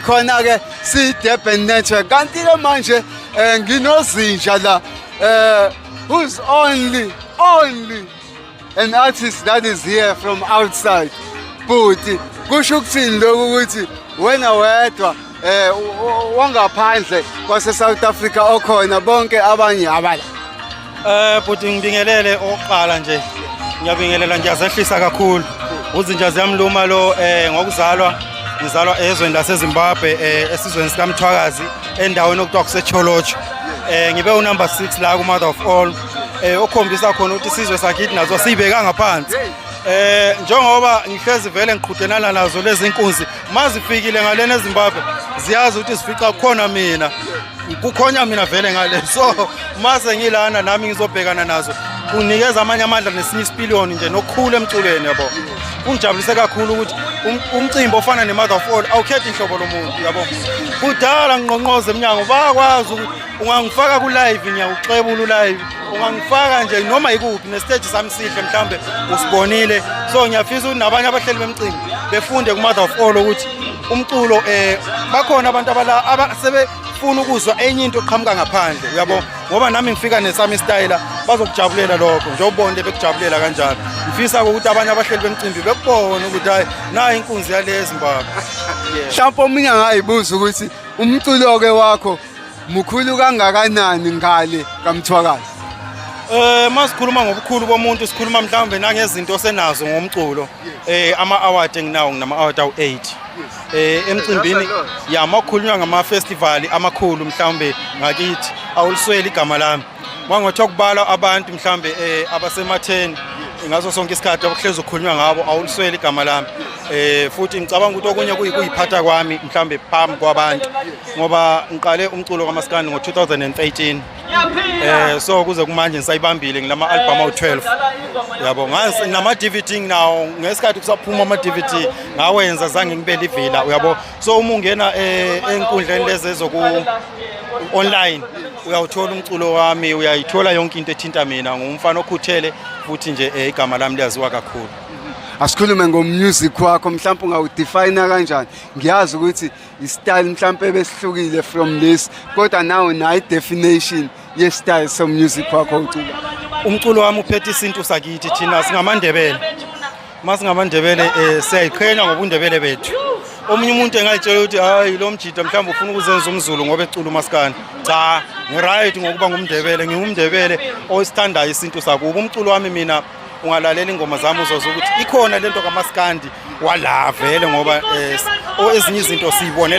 khona ke si-Durban Network kanti ke manje nginozinja la who's only an artist that is here from outside. Buti kusho ukuthini lokho ukuthi wena wedwa wangaphandle kwase South Africa okhona bonke abanye abala. Buti ngibingelele oqala nje. Ngiyabingelela ngiyazehlisa kakhulu. Uzinja ziyamluma lo ngizalwa ezweni laseZimbabwe esizweni sikaMthwakazi endaweni okuthiwa kuseCholocho. Ngibe unumber 6 la ku Mother of All. Okhombisa khona ukuthi isizwe sakithi nazo sibeka ngaphansi. Njengoba ngihlezi vele ngiqhudelana nazo lezi inkunzi mazifikile ngalena eZimbabwe ziyazi ukuthi sifica kukhona mina vele ngale so mase ngilana nami ngizobhekana nazo kunikeza amanye amandla nesinye isipiliyoni nje nokukhula emculweni yabo. Kungijabulise kakhulu ukuthi umcimbi ofana neMother of All awukhethi inhlobo lomuntu yabo. Kudala ngqonqoze eminyango bakwazi ukuthi ungangifaka ku live ngiyakuxebula live ungangifaka nje noma ikuphi nestage sami sihle mhlambe usibonile so ngiyafisa ukuthi nabanye abahleli bemcimbi befunde kuMother of All ukuthi umculo bakhona abantu abasebefuna ukuzwa enye into eqhamuka ngaphandle uyabo ngoba nami ngifika nesami style bazokujabulela lokho nje ubone bekujabulela kanjalo. Ngifisa ukuthi abanye abahleli bemcimbi bekubone ukuthi hayi na inkunzi yale eZimbabwe. Mhlawumbe mina ngayibuza ukuthi umculo ke wakho mukhulu kangakanani ngale kaMthwakazi? Masikhuluma ngobukhulu bomuntu sikhuluma mhlawumbe nangezinto osenazo ngomculo. Ama-award enginawo nginama-award awu-8. Emcimbini yamakhulunywa ngama-festival amakhulu mhlawumbe ngakithi awulisweli igama lami. Mangothiwa kubala abantu mhlawumbe abasema-10 ngaso sonke isikhathi abahlezi ukukhulunywa ngabo awulisweli igama lami. Futhi ngicabanga ukuthi okunye kuyiphatha kwami mhlawumbe phambi kwabantu ngoba ngiqale umculo kaMaskandi ngo-2013. So kuze kumanje ngisayibambile ngilama album awu-12 yabo nama-DVD nginawo ngesikhathi kusaphuma ama-DVD ngawenza zange ngibe livila uyabo. So uma ungena enkundleni lezi online uyawuthola umculo wami uyayithola yonke into ethinta mina ngumfana okhuthele futhi nje igama lami liyaziwa kakhulu. Asikhulume ngomusic wakho mhlawumbe ungawudefine kanjani? Ngiyazi ukuthi istyle mhlawumbe besihlukile from this kodwa nawo nayi definition ye-style somusic wakho ucula. Umculo wami uphethe isintu sakithi thina singamandebele. Masingabandebele siyayiqhenya ngobundebele bethu. Omunye umuntu engayitshela ukuthi hayi lo mjida mhlawumbe ufuna ukuzenza umZulu ngoba ecula uMaskandi. Cha, ngiright ngokuba ngumndebele, ngingumndebele osithandayo isintu sakubo. Umculo wami mina ungalalela ingoma zami uzozwa ukuthi ikhona lento kaMaskandi wala vele ngoba ezinye izinto siyibonela